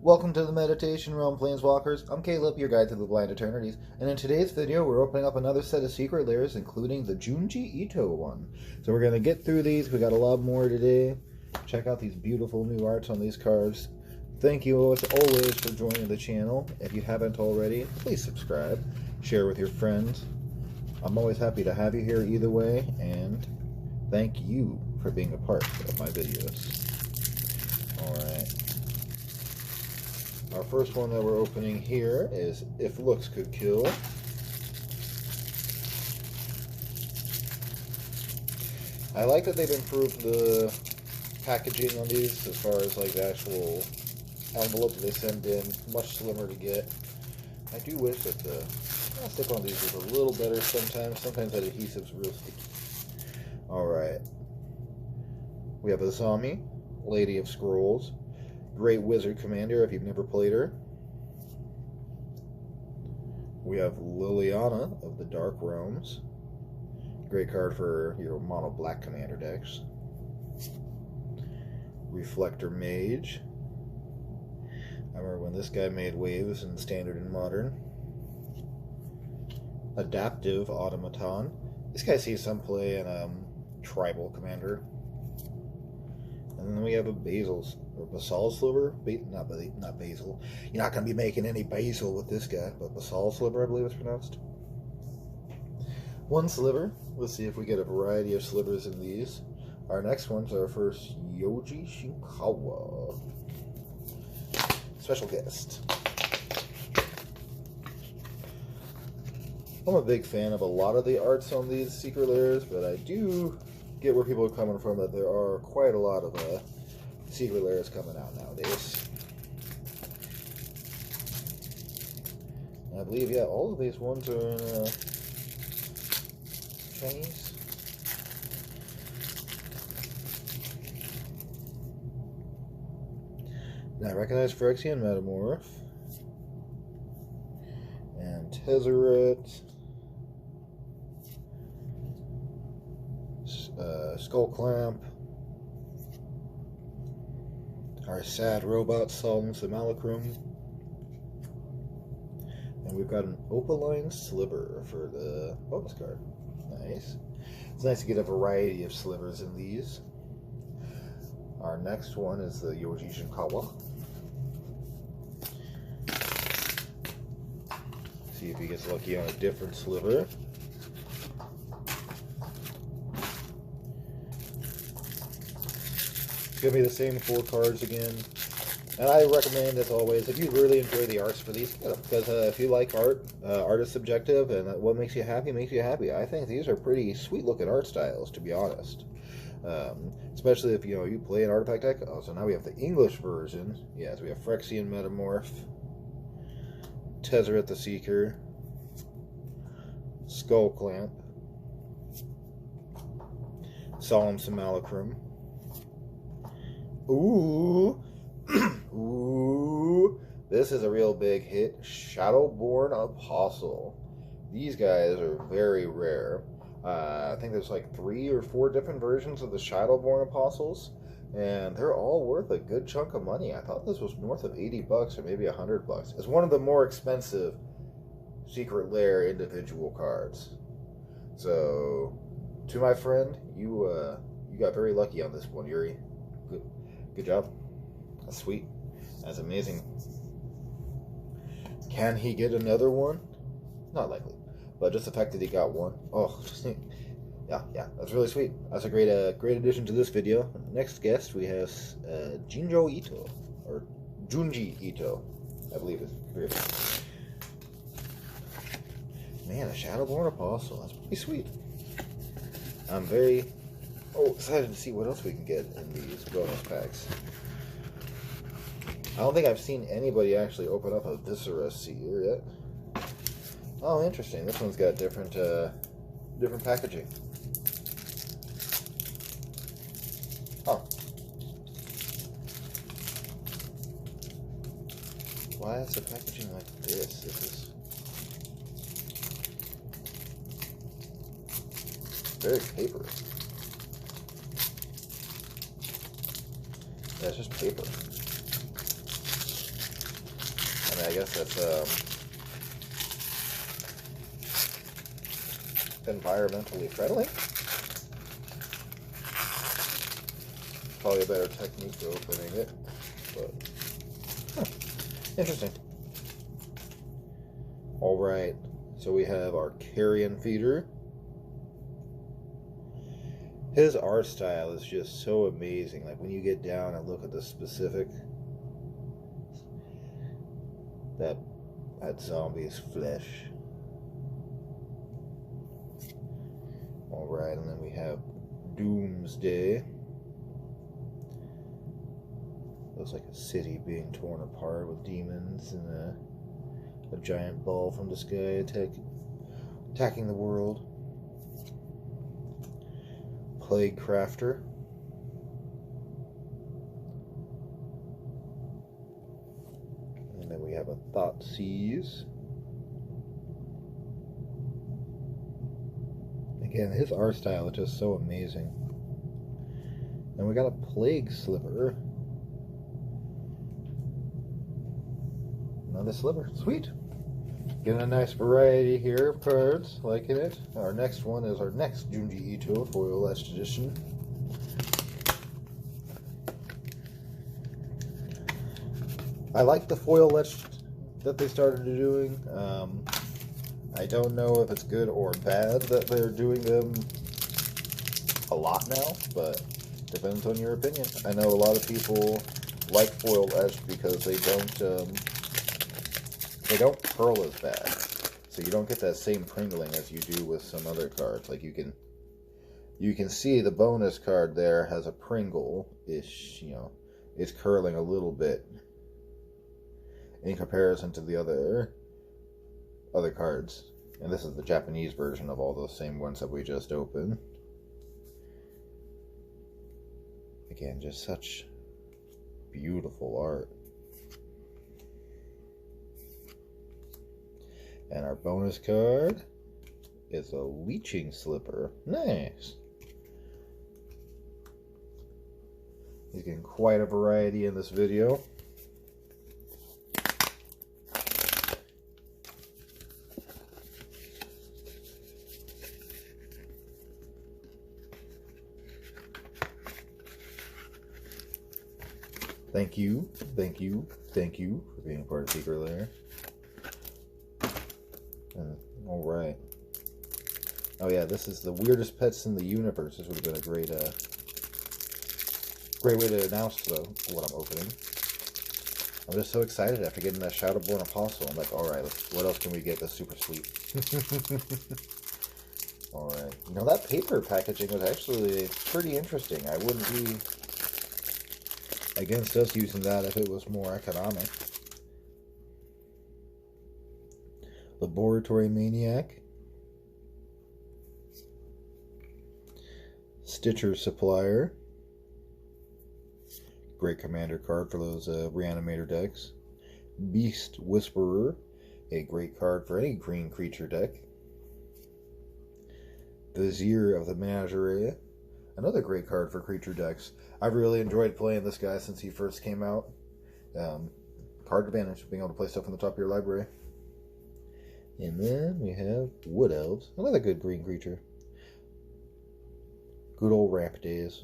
Welcome to the Meditation Realm, Planeswalkers. I'm Caleb, your guide to the Blind Eternities, and in today's video, we're opening up another set of secret layers, including the Junji Ito one. So we're going to get through these. We got a lot more today. Check out these beautiful new arts on these cards. Thank you, as always, for joining the channel. If you haven't already, please subscribe. Share with your friends. I'm always happy to have you here either way, and thank you for being a part of my videos. Alright. Our first one that we're opening here is If Looks Could Kill. I like that they've improved the packaging on these as far as like the actual envelope that they send in. Much slimmer to get. I do wish that the plastic on these is a little better sometimes. Sometimes that adhesive's real sticky. Alright. We have Azami, Lady of Scrolls. Great Wizard Commander if you've never played her. We have Liliana of the Dark Realms. Great card for your mono black commander decks. Reflector Mage. I remember when this guy made waves in Standard and Modern. Adaptive Automaton. This guy sees some play in Tribal Commander. And then we have a Basalt Sliver. Not Basil. You're not going to be making any basil with this guy, but Basalt Sliver, I believe it's pronounced. One sliver. Let's see if we get a variety of slivers in these. Our next one's our first Yoji Shinkawa. Special guest. I'm a big fan of a lot of the arts on these secret layers, but I do get where people are coming from, that there are quite a lot of secret layers coming out nowadays. And I believe, yeah, all of these ones are in Chinese. Now I recognize Phyrexian Metamorph and Tezzeret. Skull Clamp, our sad robot Solemn Simulacrum, and we've got an Opaline Sliver for the bonus card. Nice. It's nice to get a variety of slivers in these. Our next one is the Yoji Shinkawa. See if he gets lucky on a different sliver. Give me the same 4 cards again, and I recommend, as always, if you really enjoy the arts for these, get them, because if you like art, art is subjective, and what makes you happy makes you happy. I think these are pretty sweet looking art styles, to be honest, especially if you play an artifact deck. Oh, so now we have the English version. Yes, we have Phyrexian Metamorph, Tezzeret the Seeker, Skull Clamp, Solemn Simulacrum. Ooh, ooh, this is a real big hit. Shadowborn Apostle. These guys are very rare. I think there's like 3 or 4 different versions of the Shadowborn Apostles, and they're all worth a good chunk of money. I thought this was north of 80 bucks or maybe 100 bucks. It's one of the more expensive secret lair individual cards. So, to my friend, you got very lucky on this one, Yuri. Good job. That's sweet. That's amazing. Can he get another one? Not likely. But just the fact that he got one. Oh, yeah, that's really sweet. That's a great addition to this video. Next guest, we have Junji Ito. Or Junji Ito, I believe it's weird. Man, a Shadowborn Apostle. That's pretty sweet. I'm very excited to see what else we can get in these bonus packs. I don't think I've seen anybody actually open up a Viscera Seer yet. Oh, interesting. This one's got different packaging. Oh. Why is the packaging like this? This is very papery. Yeah, it's just paper. I guess that's environmentally friendly. Probably a better technique for opening it, but interesting. All right, so we have our carrion feeder. His art style is just so amazing. Like when you get down and look at the specific, that zombie's flesh. All right, and then we have Doomsday. Looks like a city being torn apart with demons and a giant ball from the sky attacking the world. Plague Crafter. And then we have a Thoughtseize. Again, his art style is just so amazing. And we got a Plague Sliver. Another sliver. Sweet. Getting a nice variety here of cards. Liking it. Our next one is our next Junji Ito foil etched edition. I like the foil etched that they started doing. I don't know if it's good or bad that they're doing them a lot now, but depends on your opinion. I know a lot of people like foil etched because they don't curl as bad, so you don't get that same pringling as you do with some other cards. Like you can see the bonus card there has a pringle-ish, it's curling a little bit in comparison to the other cards. And this is the Japanese version of all those same ones that we just opened. Again, just such beautiful art. And our bonus card is a Leeching Slipper. Nice. He's getting quite a variety in this video. Thank you for being a part of Secret Lair. All right. Oh yeah, this is the weirdest pets in the universe. This would have been a great way to announce what I'm opening. I'm just so excited after getting that Shadowborn Apostle. I'm like, all right, what else can we get that's super sweet? All right. That paper packaging was actually pretty interesting. I wouldn't be against us using that if it was more economic. Laboratory Maniac. Stitcher Supplier. Great commander card for those Reanimator decks. Beast Whisperer. A great card for any green creature deck. Vizier of the Menagerie. Another great card for creature decks. I've really enjoyed playing this guy since he first came out. Card advantage, being able to play stuff on the top of your library. And then we have Wood Elves, another good green creature. Good old ramp days.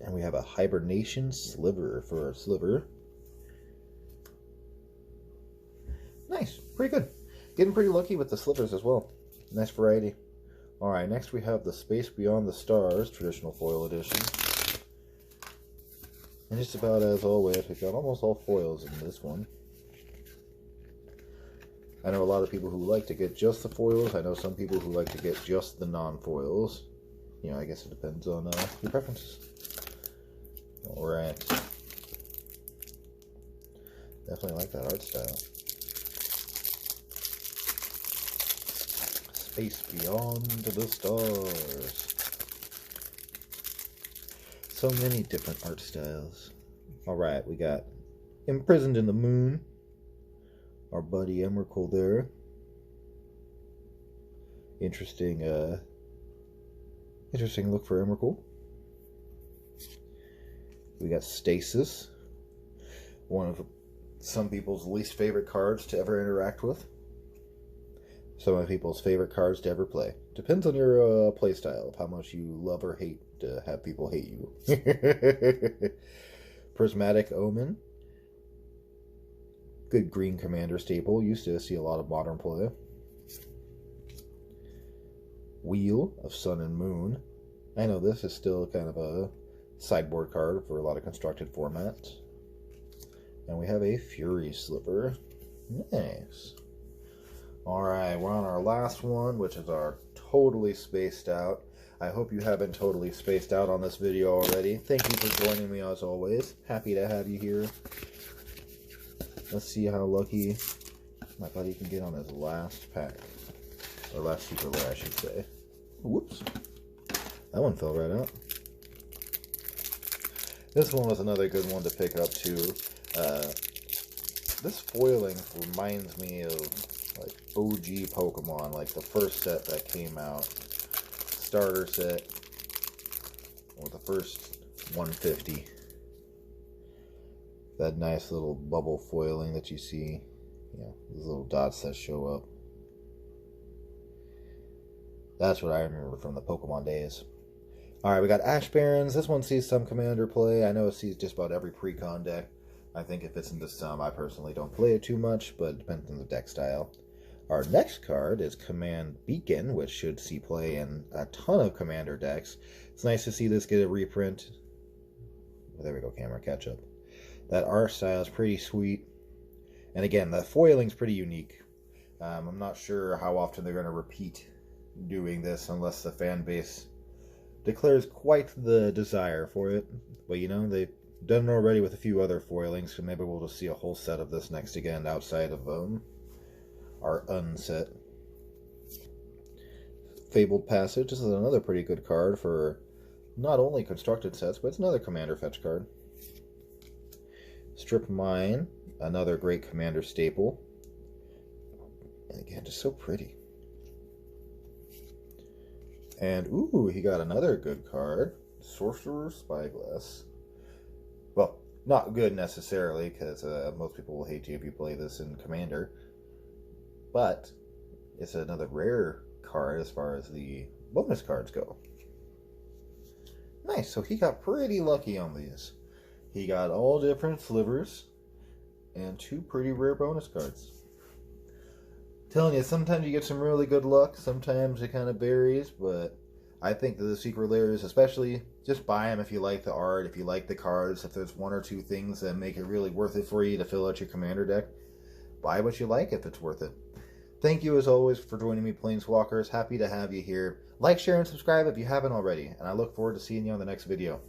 And we have a Hibernation Sliver for our Sliver. Nice, pretty good. Getting pretty lucky with the slivers as well. Nice variety. Alright, next we have the Space Beyond the Stars traditional foil edition. And just about as always, we've got almost all foils in this one. I know a lot of people who like to get just the foils. I know some people who like to get just the non-foils. I guess it depends on your preferences. Alright. Definitely like that art style. Space Beyond the Stars. So many different art styles. Alright, we got Imprisoned in the Moon. Our buddy Emrakul there. Interesting look for Emrakul. We got Stasis. One of Some people's least favorite cards to ever interact with. Some people's favorite cards to ever play. Depends on your play style, of how much you love or hate to have people hate you. Prismatic Omen. Good green commander staple. Used to see a lot of modern play. Wheel of Sun and Moon. I know this is still kind of a sideboard card for a lot of constructed formats. And we have a Fury Slipper. Nice. Alright, we're on our last one, which is our totally spaced out. I hope you haven't totally spaced out on this video already. Thank you for joining me as always. Happy to have you here. Let's see how lucky my buddy can get on his last pack. Or last super rare, I should say. Whoops. That one fell right out. This one was another good one to pick up too. This foiling reminds me of like OG Pokemon, like the first set that came out. Starter set. Or the first 150. That nice little bubble foiling that you see. Yeah, these little dots that show up. That's what I remember from the Pokemon days. Alright, we got Ash Barons. This one sees some Commander play. I know it sees just about every pre-con deck. I think it fits into some. I personally don't play it too much, but it depends on the deck style. Our next card is Command Beacon, which should see play in a ton of Commander decks. It's nice to see this get a reprint. Oh, there we go, camera catch up. That art style is pretty sweet. And again, the foiling's pretty unique. I'm not sure how often they're going to repeat doing this unless the fan base declares quite the desire for it. But you know, they've done it already with a few other foilings, so maybe we'll just see a whole set of this next again outside of our unset. Fabled Passage. This is another pretty good card for not only constructed sets, but it's another Commander fetch card. Strip Mine. Another great Commander staple. And again, just so pretty. And, ooh, he got another good card. Sorcerer's Spyglass. Well, not good necessarily, because most people will hate you if you play this in Commander. But it's another rare card as far as the bonus cards go. Nice, so he got pretty lucky on these. He got all different slivers and 2 pretty rare bonus cards. Telling you, sometimes you get some really good luck, sometimes it kind of varies, but I think that the secret layers, especially, just buy them if you like the art, if you like the cards, if there's 1 or 2 things that make it really worth it for you to fill out your Commander deck, buy what you like if it's worth it. Thank you as always for joining me, Planeswalkers. Happy to have you here. Like, share, and subscribe if you haven't already, and I look forward to seeing you on the next video.